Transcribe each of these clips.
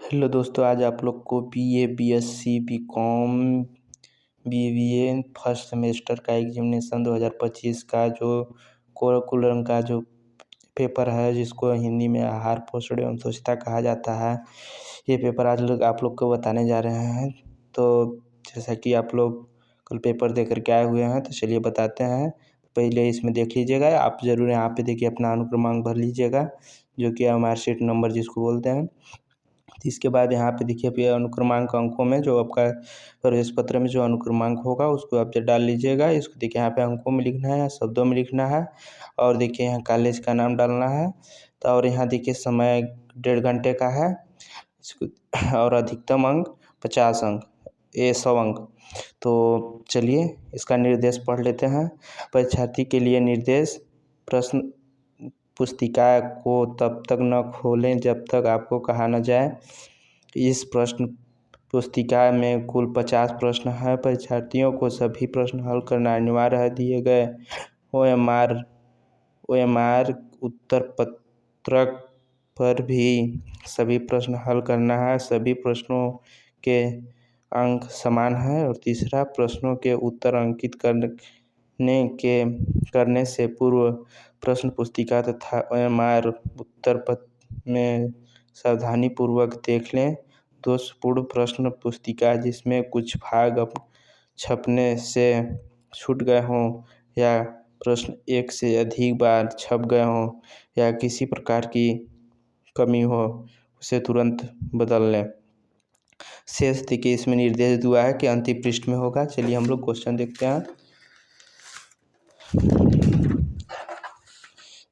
Hello दोस्तों, आज आप लोग को BA, BSc, BCom, BBA first semester का एग्जामिनेशन 2025 का जो करिकुलम का जो पेपर है, जिसको हिंदी में आहार पोषण एवं स्वच्छता कहा जाता है, ये पेपर आज आप लोग को बताने जा रहे हैं। तो जैसा कि आप लोग कल पेपर दे कर के आए हुए हैं, तो चलिए बताते हैं। पहले इसमें देख लीजिएगा, आप ज़रूर यहाँ पे देखिए अपना अनुक्रमांक भर लीजिएगा, जो कि मार्कशीट नंबर जिसको बोलते हैं। इसके बाद यहाँ पे देखिए पे अनुक्रमांक अंकों में जो आपका प्रवेश पत्र में जो अनुक्रमांक होगा उसको आप डाल लीजिएगा। इसको देखिए यहाँ पे अंकों में लिखना है, शब्दों में लिखना है, और देखिए यहाँ कॉलेज का नाम डालना है। तो और यहाँ देखिए समय 1.5 घंटे का है इसको, और अधिकतम अंक 50 अंक, ये 100 अंक। तो चलिए इसका निर्देश पढ़ लेते हैं। परीक्षार्थी के लिए निर्देश: प्रश्न पुस्तिका को तब तक न खोलें जब तक आपको कहा न जाए। इस प्रश्न पुस्तिका में कुल 50 प्रश्न हैं। परीक्षार्थियों को सभी प्रश्न हल करना अनिवार्य है। दिए गए ओएमआर उत्तर पत्रक पर भी सभी प्रश्न हल करना है। सभी प्रश्नों के अंक समान हैं। और तीसरा, प्रश्नों के उत्तर अंकित करने से पूर्व प्रश्न पुस्तिका तथा ओएमआर उत्तर पत्र में सावधानीपूर्वक देख लें। दोषपूर्ण प्रश्न पुस्तिका जिसमें कुछ भाग छपने से छूट गए हों, या प्रश्न एक से अधिक बार छप गए हों, या किसी प्रकार की कमी हो, उसे तुरंत बदल लें। शेष देखिए इसमें निर्देश दिया है कि अंतिम पृष्ठ में होगा। चलिए हम लोग क्वेश्चन देखते हैं।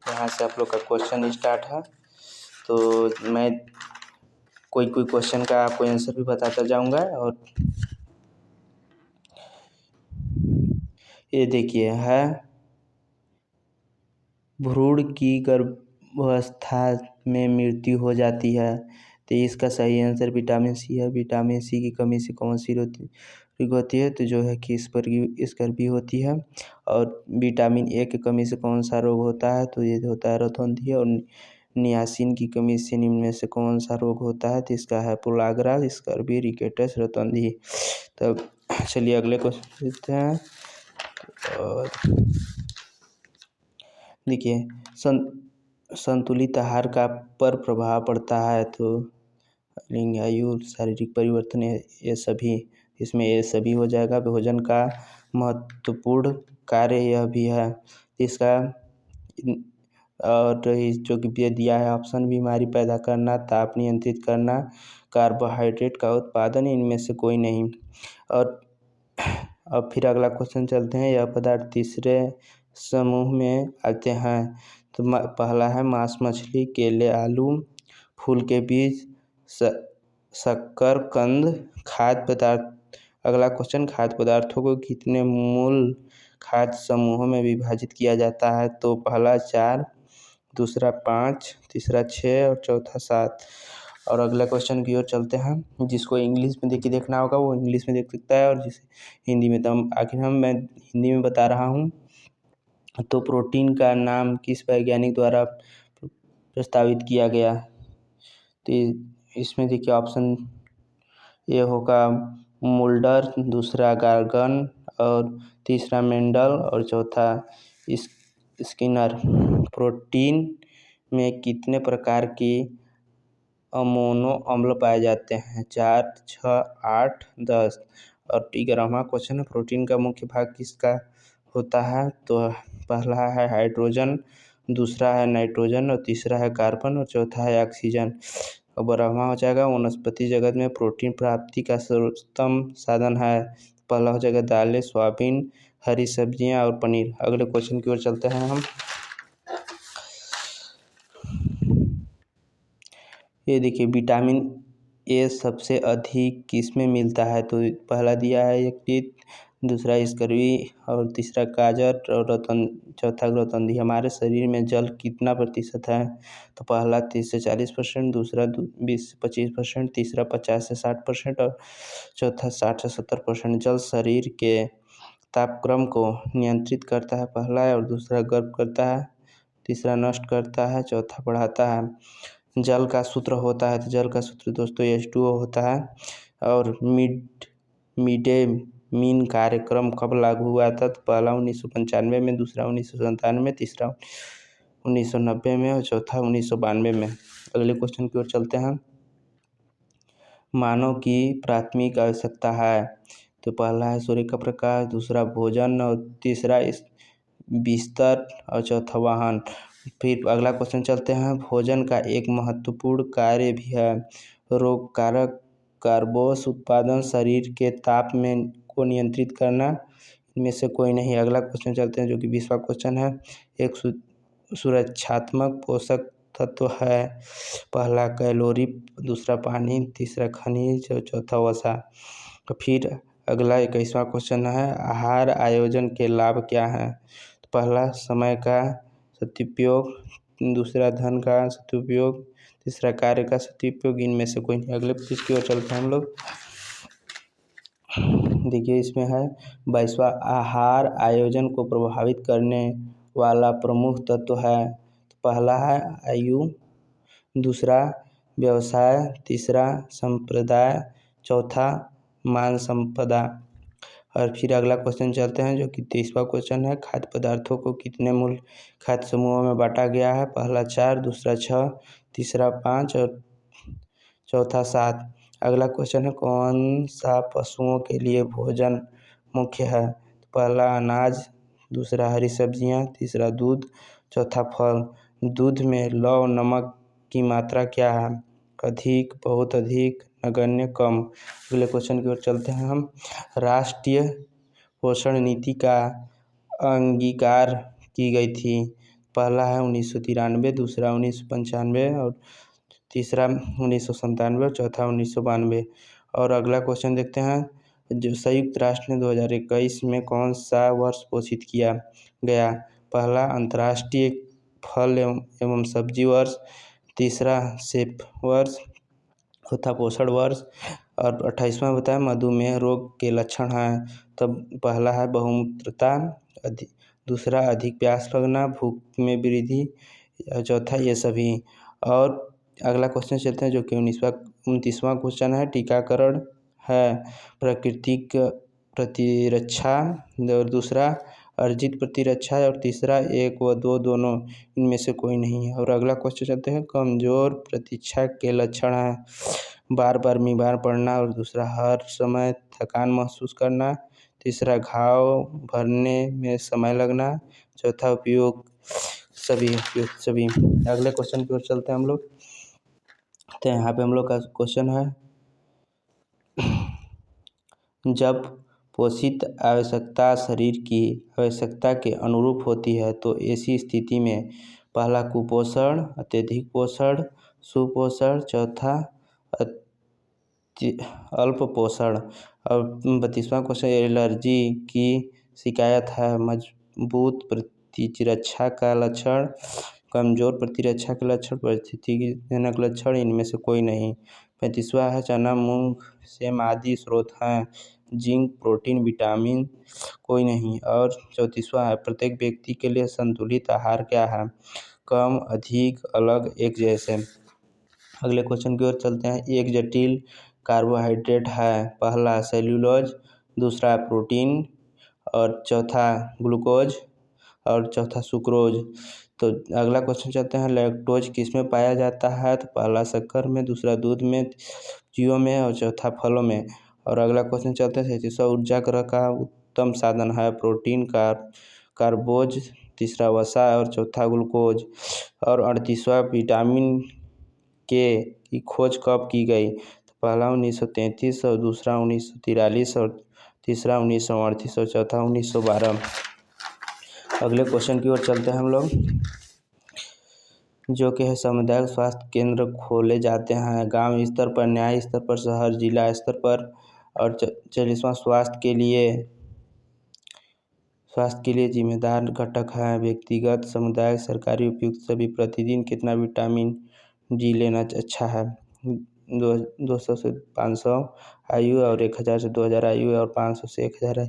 यहाँ से आप लोग का क्वेश्चन स्टार्ट है, तो मैं कोई क्वेश्चन का आपको आंसर भी बताता जाऊंगा। और ये देखिए है, भ्रूण की गर्भावस्था में मृत्यु हो जाती है, तो इसका सही आंसर विटामिन सी है। विटामिन सी की कमी से कौन सी रोग होती है, तो जो है कि स्कर्वी होती है। और विटामिन ए की कमी से कौन सा रोग होता है, तो ये होता है रतौंधी। और नियासिन की कमी से निम्न में से कौन सा रोग होता है, तो इसका है पुलागरा, स्कर्वी, रिकेटस, रतौंधी। तब चलिए अगले क्वेश्चन देखते हैं। और देखिए संतुलित आहार का पर प्रभाव पड़ता है, तो लिंग, आयु, शारीरिक परिवर्तन, ये सभी, इसमें ये सभी हो जाएगा। भोजन का महत्वपूर्ण कार्य यह भी है इसका। और जो कि दिया है ऑप्शन: बीमारी पैदा करना, ताप नियंत्रित करना, कार्बोहाइड्रेट का उत्पादन, इनमें से कोई नहीं। और अब फिर अगला क्वेश्चन चलते हैं। यह पदार्थ तीसरे समूह में आते हैं, तो पहला है मांस मछली, केले, आलू, फूल के बीज, शक्कर कंद, खाद्य पदार्थ। अगला क्वेश्चन: खाद्य पदार्थों को कितने मूल खाद्य समूहों में विभाजित किया जाता है, तो पहला 4, दूसरा 5, तीसरा 6 और चौथा 7। और अगला क्वेश्चन की ओर चलते हैं। जिसको इंग्लिश में देखना होगा वो इंग्लिश में देख सकता है, और जिसे हिंदी में, तो मैं हिंदी में बता रहा हूँ। तो प्रोटीन का नाम किस वैज्ञानिक द्वारा प्रस्तावित किया गया, तो इसमें देखिए ऑप्शन ये होगा मुल्डर, दूसरा गार्गन, और तीसरा मेंडल, और चौथा स्किनर। प्रोटीन में कितने प्रकार की अमोनो अम्ल पाए जाते हैं? 4, 6, 8, 10। और 11वां क्वेश्चन है, प्रोटीन का मुख्य भाग किसका होता है, तो पहला है हाइड्रोजन, दूसरा है नाइट्रोजन, और तीसरा है कार्बन, और चौथा है ऑक्सीजन। और 12वां हो जाएगा, वनस्पति जगत में प्रोटीन प्राप्ति का सर्वोत्तम साधन है। पहला हो जाएगा दालें, सोयाबीन, हरी सब्जियां और पनीर। अगले क्वेश्चन की ओर चलते हैं हम। ये देखिए विटामिन ए सबसे अधिक किस में मिलता है, तो पहला दिया है यकृत, दूसरा स्कर्वी, और तीसरा गाजर, और चौथा रतौंधी। हमारे शरीर में जल कितना प्रतिशत है, तो पहला 30 से 40%, दूसरा 20 से 25%, तीसरा 50 से 60%, और चौथा 60 से 70%। जल शरीर के तापक्रम को नियंत्रित करता है, पहला है, और दूसरा गर्म करता है, तीसरा नष्ट करता है, चौथा बढ़ाता है। जल का सूत्र होता है, तो जल का सूत्र दोस्तों H2O होता है। और मिड डे मील कार्यक्रम कब लागू हुआ था? तो पहला 1995 में, दूसरा 1997, तीसरा 1990 में और चौथा 1992 में। अगले क्वेश्चन की ओर चलते हैं। मानव की प्राथमिक आवश्यकता है, तो पहला है सूर्य का प्रकाश, दूसरा भोजन और तीसरा बिस्तर और चौथा वाहन। फिर अगला क्वेश्चन चलते हैं। भोजन का एक महत्वपूर्ण कार्य भी है, रोग कारक कार्बोस उत्पादन, शरीर के ताप में को नियंत्रित करना, इनमें से कोई नहीं। अगला क्वेश्चन चलते हैं जो कि 20वां क्वेश्चन है। एक सुरक्षात्मक पोषक तत्व है, पहला कैलोरी, दूसरा पानी, तीसरा खनिज और चौथा वसा। तो फिर अगला 21वां क्वेश्चन है। आहार आयोजन के लाभ क्या हैं? तो पहला समय का सदुपयोग, दूसरा धन का सदुपयोग, तीसरा कार्य का सदुपयोग, इनमें से कोई नहीं। अगले पेज की ओर चलते हैं हम लोग। देखिए इसमें है 22वां, आहार आयोजन को प्रभावित करने वाला प्रमुख तत्व है, तो पहला है आयु, दूसरा व्यवसाय, तीसरा संप्रदाय, चौथा मान संपदा। और फिर अगला क्वेश्चन चलते हैं जो कि 23वां क्वेश्चन है। खाद्य पदार्थों को कितने मूल खाद्य समूहों में बांटा गया है? पहला 4, दूसरा 6, तीसरा 5 और चौथा 7। अगला क्वेश्चन है। कौन सा पशुओं के लिए भोजन मुख्य है? पहला अनाज, दूसरा हरी सब्जियां, तीसरा दूध, चौथा फल। दूध में लवण नमक की मात्रा क्या है? अधिक, बहुत अधिक, नगण्य, कम। अगले क्वेश्चन की ओर चलते हैं हम। राष्ट्रीय पोषण नीति का अंगीकार की गई थी, पहला है 1993, दूसरा 1995 और तीसरा 1997 और चौथा 1992। और अगला क्वेश्चन देखते हैं। जो संयुक्त राष्ट्र ने 2021 में कौन सा वर्ष घोषित किया गया? पहला अंतर्राष्ट्रीय फल एवं सब्जी वर्ष, तीसरा सेब वर्ष, चौथा पोषण वर्ष। और 28वां बताया मधुमेह रोग के लक्षण हैं, तब पहला है बहुमूत्रता, दूसरा अधिक प्यास लगना, भूख में वृद्धि, चौथा ये सभी। और अगला क्वेश्चन चलते हैं जो कि 29वां क्वेश्चन है। टीकाकरण है प्राकृतिक प्रतिरक्षा और दूसरा अर्जित प्रतिरक्षा है और तीसरा 1 व 2 दोनों, इनमें से कोई नहीं है। और अगला क्वेश्चन चलते हैं। कमजोर प्रतीक्षा के लक्षण हैं, बार बार बीमार पड़ना और दूसरा हर समय थकान महसूस करना, तीसरा घाव भरने में समय लगना, चौथा उपयोग सभी। अगले क्वेश्चन की ओर चलते हैं हम लोग। तो यहाँ पे हम लोग का क्वेश्चन है। जब पोषित आवश्यकता शरीर की आवश्यकता के अनुरूप होती है तो ऐसी स्थिति में पहला कुपोषण, अत्यधिक पोषण, सुपोषण, चौथा अल्प पोषण। और 32वां क्वेश्चन। एलर्जी की शिकायत है, मजबूत प्रतिरक्षा का लक्षण, कमजोर प्रतिरक्षा के लक्षण, परिस्थितिजनक लक्षण, इनमें से कोई नहीं। 35वां है। चना, मूंग, सेम आदि स्रोत हैं, जिंक, प्रोटीन, विटामिन, कोई नहीं। और 34वां है। प्रत्येक व्यक्ति के लिए संतुलित आहार क्या है? कम, अधिक, अलग, एक जैसे। अगले क्वेश्चन की ओर चलते हैं। एक जटिल कार्बोहाइड्रेट है, पहला सेल्यूलोज, दूसरा प्रोटीन और चौथा ग्लूकोज और चौथा सुक्रोज। तो अगला क्वेश्चन चलते हैं। लैक्टोज किस में पाया जाता है? तो पहला शक्कर में, दूसरा दूध में, सब्जियों में और चौथा फलों में। और अगला क्वेश्चन चलते हैं। 37वां ऊर्जा ग्रह का उत्तम साधन है, प्रोटीन, कार्बोज, तीसरा वसा और चौथा ग्लूकोज। और 38वां विटामिन के की खोज कब की गई? तो पहला 1933 और दूसरा 1943 और तीसरा 1938 और चौथा 1912। अगले क्वेश्चन की ओर चलते हैं हम लोग, जो कि है सामुदायिक स्वास्थ्य केंद्र खोले जाते हैं गांव स्तर पर, न्याय स्तर पर, शहर जिला स्तर पर। और 40वां स्वास्थ्य के लिए जिम्मेदार घटक है व्यक्तिगत, सामुदायिक, सरकारी, उपयुक्त सभी। प्रतिदिन कितना विटामिन डी लेना अच्छा है? 200 से 500 आयु और 1000 से 2000 आयु और 500 से 1000 आयु,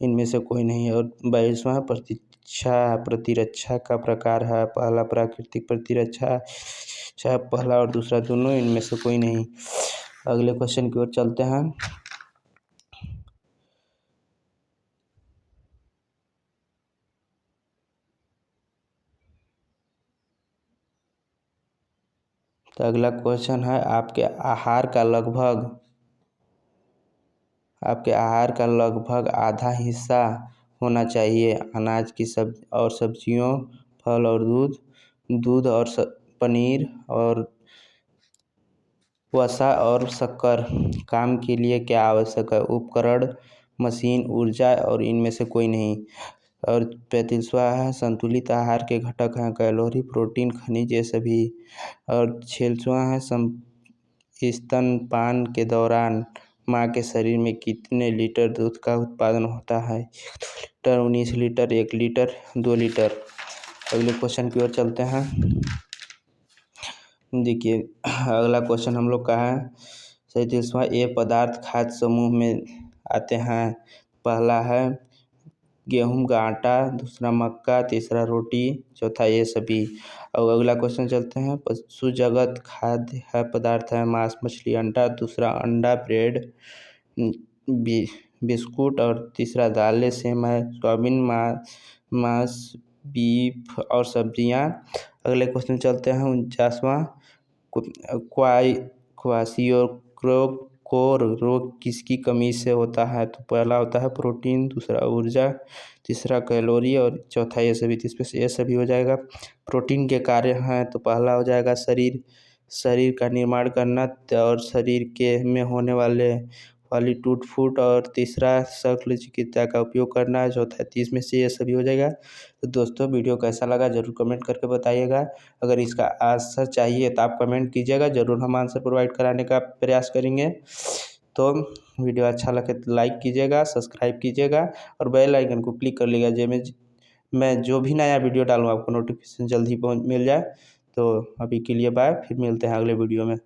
इनमें से कोई नहीं। और 22वां प्रतिरक्षा का प्रकार है, पहला प्राकृतिक प्रतिरक्षा, चाहे पहला और दूसरा दोनों, इनमें से कोई नहीं। अगले क्वेश्चन की ओर चलते हैं। तो अगला क्वेश्चन है, आपके आहार का लगभग आधा हिस्सा होना चाहिए अनाज की सब्जियों, फल और दूध, दूध और पनीर और वसा और शक्कर। काम के लिए क्या आवश्यक है? उपकरण, मशीन, ऊर्जा और इनमें से कोई नहीं। और 35वां है, संतुलित आहार के घटक हैं कैलोरी, प्रोटीन, खनिज, ये सभी। और 46वां है, स्तनपान के दौरान माँ के शरीर में कितने लीटर दूध का उत्पादन होता है? 1 लीटर, 19 लीटर, 1 लीटर, 2 लीटर। अगले क्वेश्चन की ओर चलते हैं। देखिए अगला क्वेश्चन हम लोग का है 37वां, ये पदार्थ खाद्य समूह में आते हैं। पहला है गेहूं का आटा, दूसरा मक्का, तीसरा रोटी, चौथा ये सभी। और अगला क्वेश्चन चलते हैं। पशु जगत खाद्य है पदार्थ है मांस, मछली, अंडा, दूसरा अंडा, ब्रेड, बिस्कुट और तीसरा दालें, सेम है, सोयाबीन, मांस, बीफ और सब्जियां। अगले क्वेश्चन चलते हैं 49वां, क्वाशियोक्रोक रोग किसकी कमी से होता है? तो पहला होता है प्रोटीन, दूसरा ऊर्जा, तीसरा कैलोरी और चौथा ये सभी। तो इसमें से ये सभी हो जाएगा। प्रोटीन के कार्य हैं तो पहला हो जाएगा शरीर का निर्माण करना और शरीर के में होने वाली टूट फूट, और तीसरा शल्य चिकित्सा का उपयोग करना है, चौथा 30 में से ये सभी हो जाएगा। तो दोस्तों वीडियो कैसा लगा जरूर कमेंट करके बताइएगा। अगर इसका आंसर चाहिए तो आप कमेंट कीजिएगा, ज़रूर हम आंसर प्रोवाइड कराने का प्रयास करेंगे। तो वीडियो अच्छा लगे तो लाइक कीजिएगा, सब्सक्राइब कीजिएगा और बेल आइकन को क्लिक कर लीजिएगा, जिसमें मैं जो भी नया वीडियो डालूँ आपको नोटिफिकेशन जल्दी मिल जाए। तो अभी के लिए बाय, फिर मिलते हैं अगले वीडियो में।